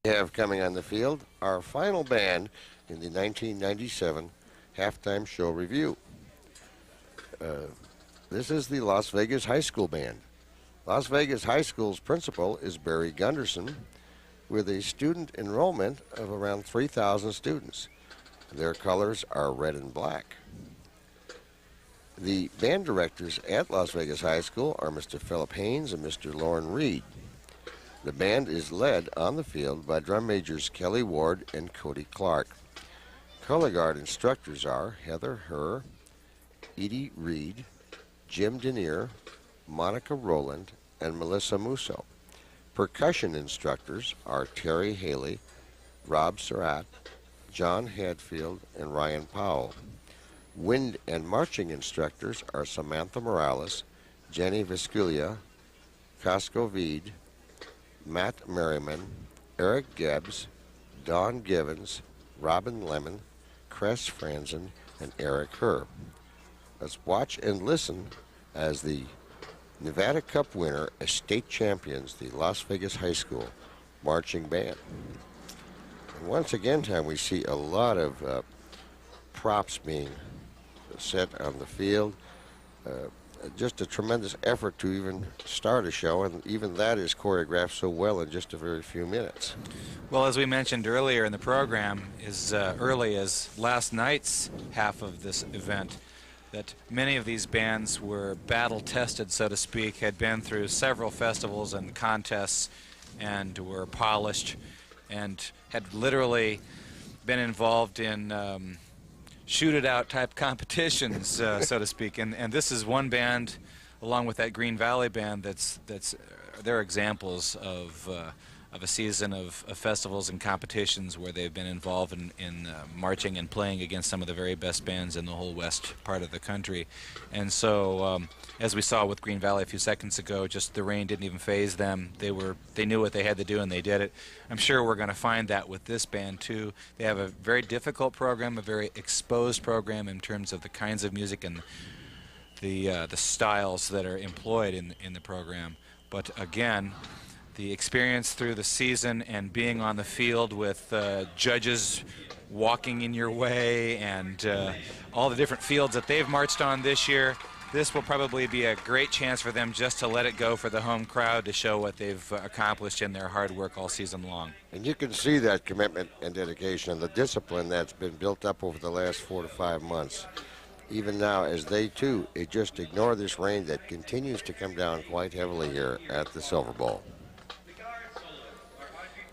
We have coming on the field our final band in the 1997 halftime show review. Uh, this is the Las Vegas High School Band. Las Vegas High School's principal is Barry Gunderson, with a student enrollment of around 3,000 students. Their colors are red and black. The band directors at Las Vegas High School are Mr. Philip Haynes and Mr. Lauren Reed. The band is led on the field by drum majors Kelly Ward and Cody Clark. Color guard instructors are Heather Herr, Edie Reed, Jim Denier, Monica Rowland, and Melissa Musso. Percussion instructors are Terry Haley, Rob Surratt, John Hadfield, and Ryan Powell. Wind and marching instructors are Samantha Morales, Jenny Visculia, Cosco Veed, Matt Merriman, Eric Gibbs, Don Givens, Robin Lemon, Cress Franzen, and Eric Herr. Let's watch and listen as the Nevada Cup winner as state champions, the Las Vegas High School Marching Band. And once again, Tom, we see a lot of props being set on the field. Just a tremendous effort to even start a show, and even that is choreographed so well in just a very few minutes. Well, as we mentioned earlier in the program, as early as last night's half of this event, that many of these bands were battle-tested, so to speak, had been through several festivals and contests and were polished and had literally been involved in shoot-it-out type competitions, so to speak. And this is one band, along with that Green Valley band, they're examples of a season of festivals and competitions where they've been involved in marching and playing against some of the very best bands in the whole west part of the country. And so, as we saw with Green Valley a few seconds ago, just the rain didn't even faze them. They knew what they had to do, and they did it. I'm sure we're going to find that with this band too. They have a very difficult program, a very exposed program in terms of the kinds of music and the styles that are employed in the program. But again, the experience through the season and being on the field with judges walking in your way and all the different fields that they've marched on this year, this will probably be a great chance for them just to let it go for the home crowd to show what they've accomplished in their hard work all season long. And you can see that commitment and dedication and the discipline that's been built up over the last 4 to 5 months. Even now, as they too just ignore this rain that continues to come down quite heavily here at the Silver Bowl.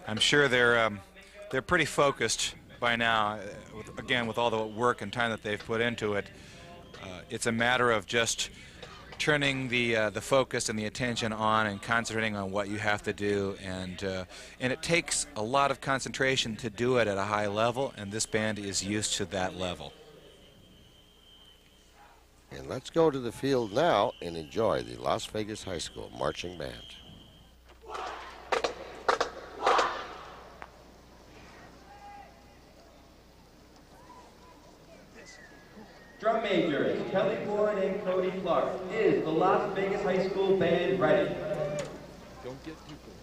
I'm sure they're pretty focused by now. Again, with all the work and time that they've put into it, it's a matter of just turning the focus and the attention on and concentrating on what you have to do. And it takes a lot of concentration to do it at a high level, and this band is used to that level. And let's go to the field now and enjoy the Las Vegas High School Marching Band. Drum majors Kelly Ward and Cody Clark. Is the Las Vegas High School Band ready? Don't get too close.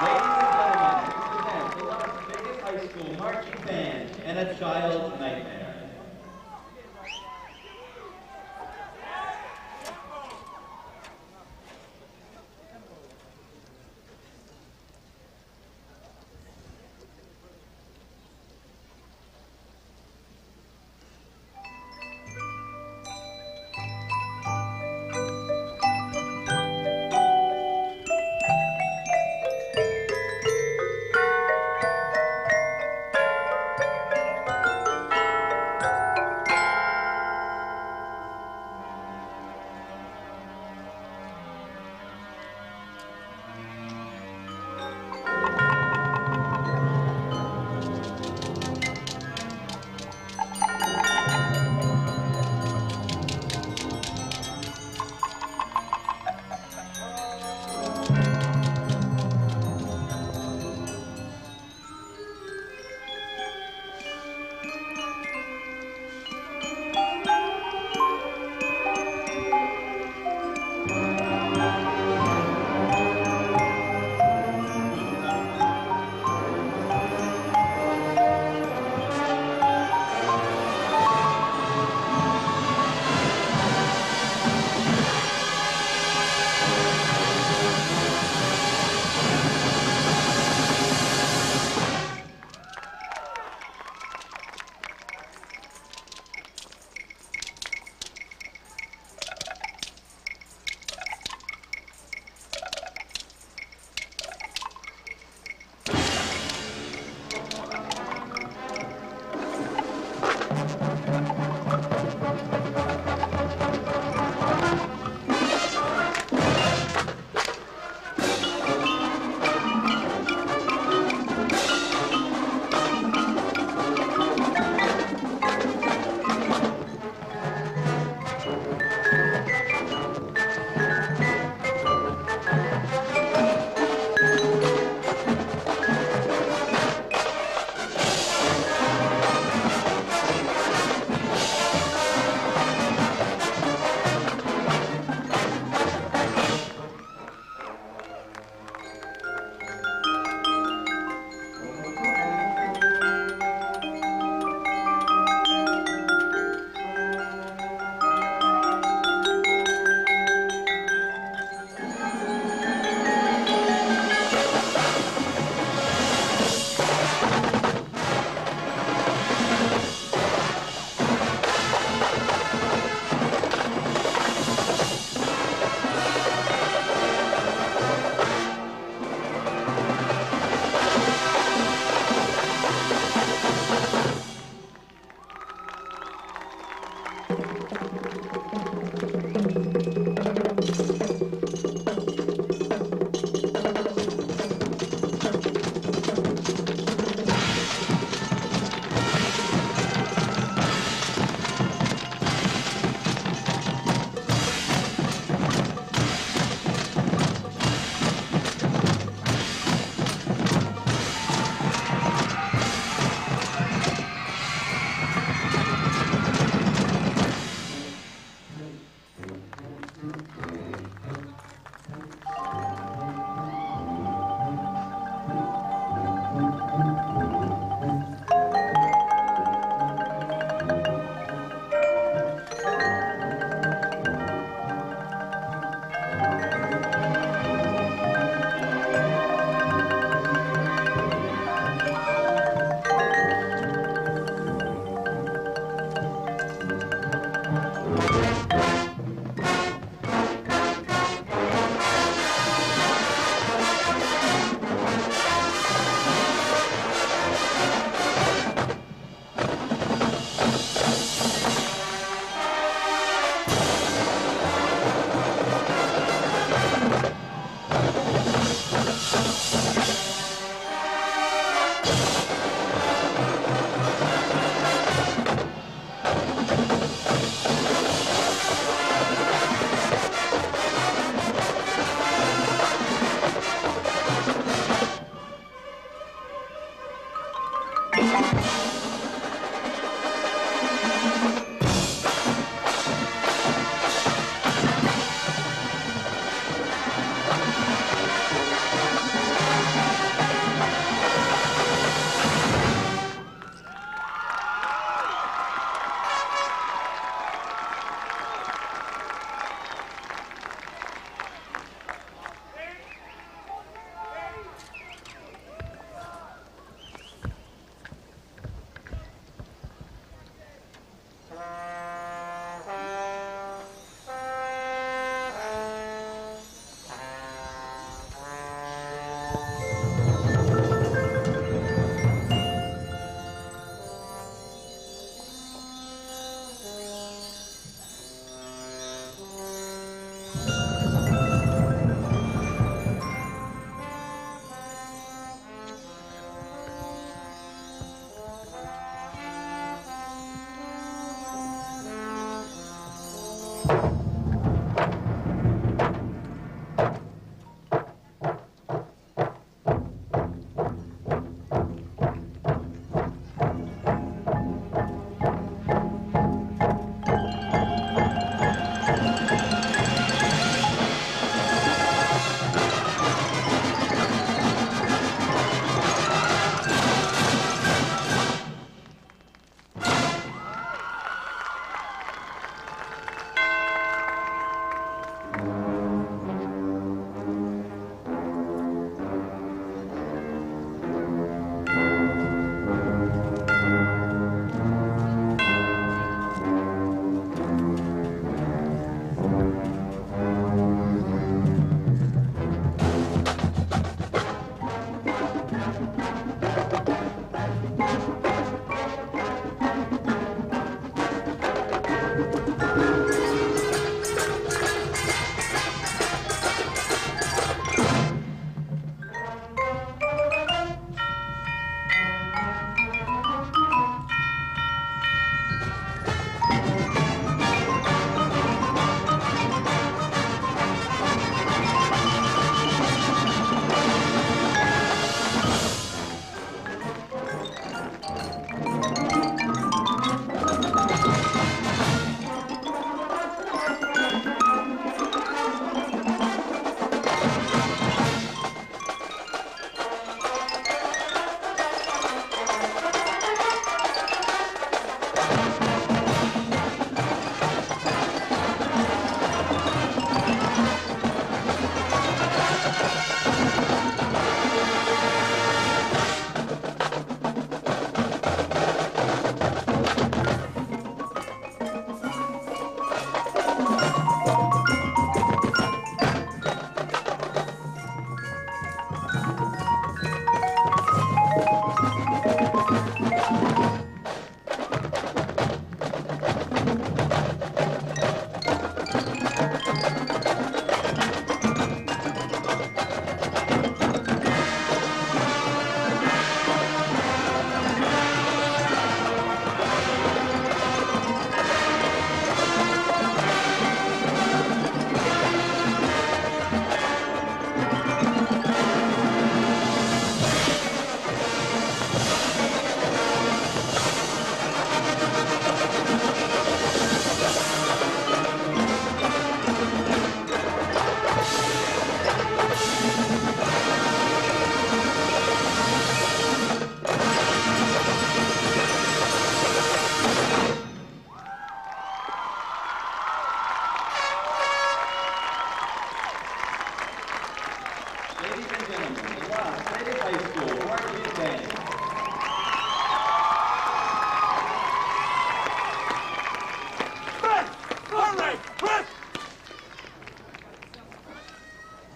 Ladies and gentlemen, we present the Las Vegas High School Marching Band and a Child's Nightmare.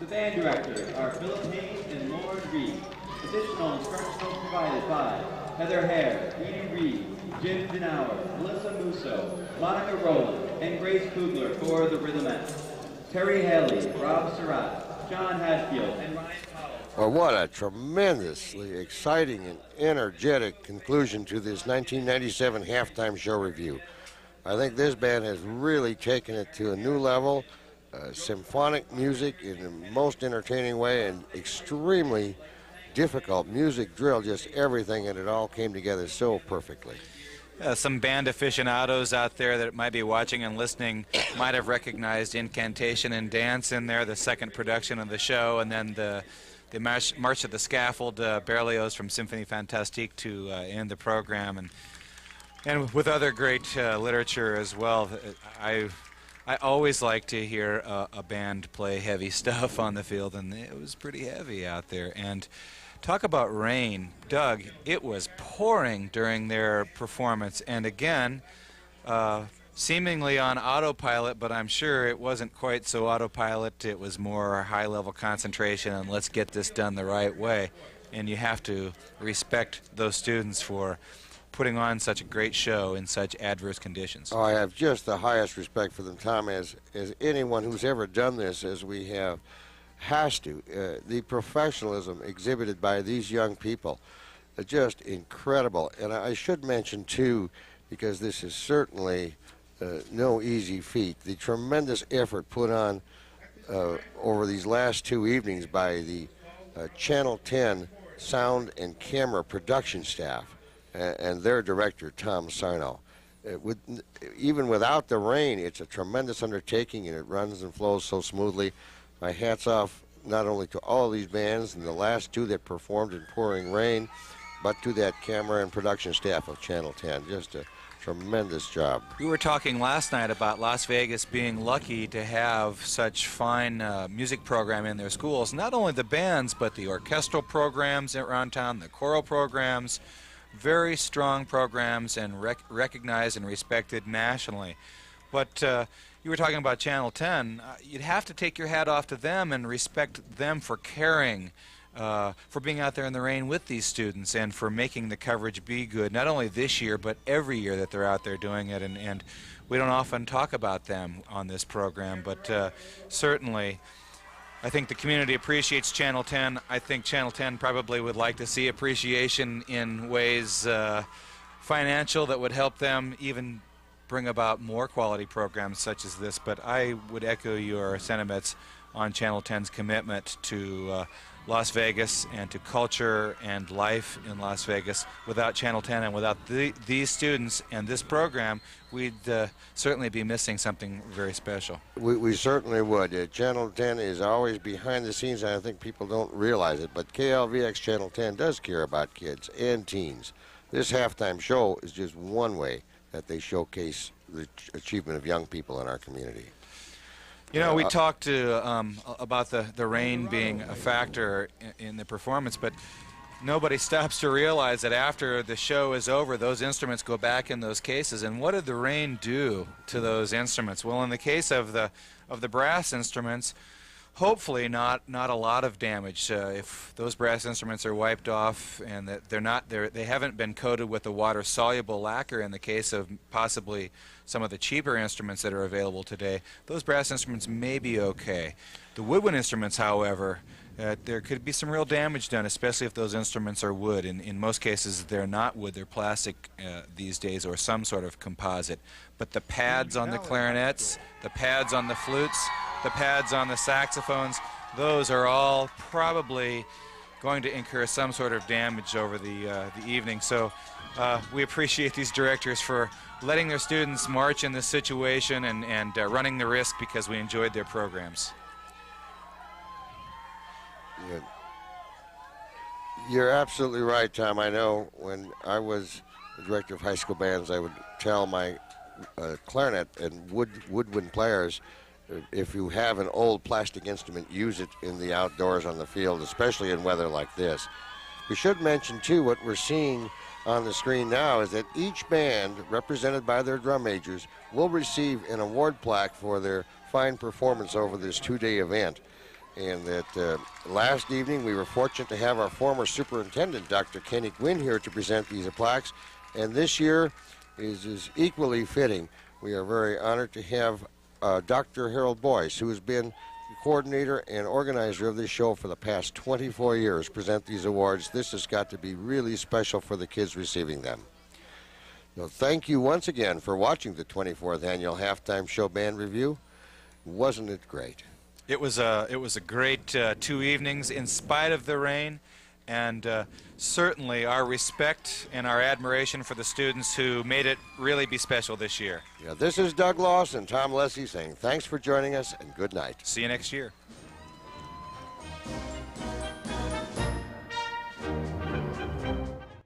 The band directors are Philip Haynes and Lauren Reed. Additional instructional provided by Heather Hare, Edie Reed, Jim Denauer, Melissa Musso, Monica Rowland, and Grace Kugler for the Rhythmettes. Terry Haley, Rob Surratt, John Hadfield, and Ryan Powell. Well, what a tremendously exciting and energetic conclusion to this 1997 halftime show review. I think this band has really taken it to a new level. Symphonic music in the most entertaining way and extremely difficult music, drill, just everything, and it all came together so perfectly. Some band aficionados out there that might be watching and listening might have recognized Incantation and Dance in there, the second production of the show, and then the March of the Scaffold, Berlioz from Symphonie Fantastique to end the program, and with other great literature as well. I always like to hear a band play heavy stuff on the field, and it was pretty heavy out there. And talk about rain. Doug, it was pouring during their performance, and again, seemingly on autopilot, but I'm sure it wasn't quite so autopilot. It was more high-level concentration, and let's get this done the right way. And you have to respect those students for putting on such a great show in such adverse conditions. Oh, I have just the highest respect for them, Tom, as anyone who's ever done this, as we have, has to. The professionalism exhibited by these young people, just incredible. And I should mention, too, because this is certainly no easy feat, the tremendous effort put on over these last 2 evenings by the Channel 10 sound and camera production staff and their director, Tom Sarno. Even without the rain, it's a tremendous undertaking, and it runs and flows so smoothly. My hat's off not only to all these bands and the last 2 that performed in pouring rain, but to that camera and production staff of Channel 10. Just a tremendous job. We were talking last night about Las Vegas being lucky to have such fine music program in their schools. Not only the bands, but the orchestral programs around town, the choral programs, very strong programs and recognized and respected nationally. But you were talking about Channel 10. You'd have to take your hat off to them and respect them for caring, for being out there in the rain with these students and for making the coverage be good, not only this year but every year that they're out there doing it. And we don't often talk about them on this program, but certainly I think the community appreciates Channel 10. I think Channel 10 probably would like to see appreciation in ways financial that would help them even bring about more quality programs such as this. But I would echo your sentiments on Channel 10's commitment to Las Vegas and to culture and life in Las Vegas. Without Channel 10 and without these students and this program, we'd certainly be missing something very special. We certainly would. Channel 10 is always behind the scenes, and I think people don't realize it, but KLVX Channel 10 does care about kids and teens. This halftime show is just one way that they showcase the achievement of young people in our community. You know, we talked about the rain being a factor in the performance, but nobody stops to realize that after the show is over, those instruments go back in those cases. And what did the rain do to those instruments? Well, in the case of the brass instruments, hopefully not a lot of damage. If those brass instruments are wiped off and that they haven't been coated with a water-soluble lacquer in the case of possibly some of the cheaper instruments that are available today, those brass instruments may be okay. The woodwind instruments, however, there could be some real damage done, especially if those instruments are wood. In most cases, they're not wood, they're plastic these days, or some sort of composite. But the pads on the clarinets, the pads on the flutes, the pads on the saxophones, those are all probably going to incur some sort of damage over the evening. So we appreciate these directors for letting their students march in this situation and running the risk because we enjoyed their programs. You're absolutely right, Tom. I know when I was the director of high school bands, I would tell my clarinet and woodwind players, if you have an old plastic instrument, use it in the outdoors on the field, especially in weather like this. We should mention, too, what we're seeing on the screen now is that each band, represented by their drum majors, will receive an award plaque for their fine performance over this 2-day event. And that last evening we were fortunate to have our former superintendent, Dr. Kenny Gwynn, here to present these plaques. And this year is equally fitting. We are very honored to have Dr. Harold Boyce, who has been the coordinator and organizer of this show for the past 24 years, present these awards. This has got to be really special for the kids receiving them. So thank you once again for watching the 24th Annual Halftime Show Band Review. Wasn't it great? It was a great 2 evenings in spite of the rain. and certainly our respect and our admiration for the students who made it really be special this year. Yeah, this is Doug Loss and Tom Leslie saying thanks for joining us and good night. See you next year.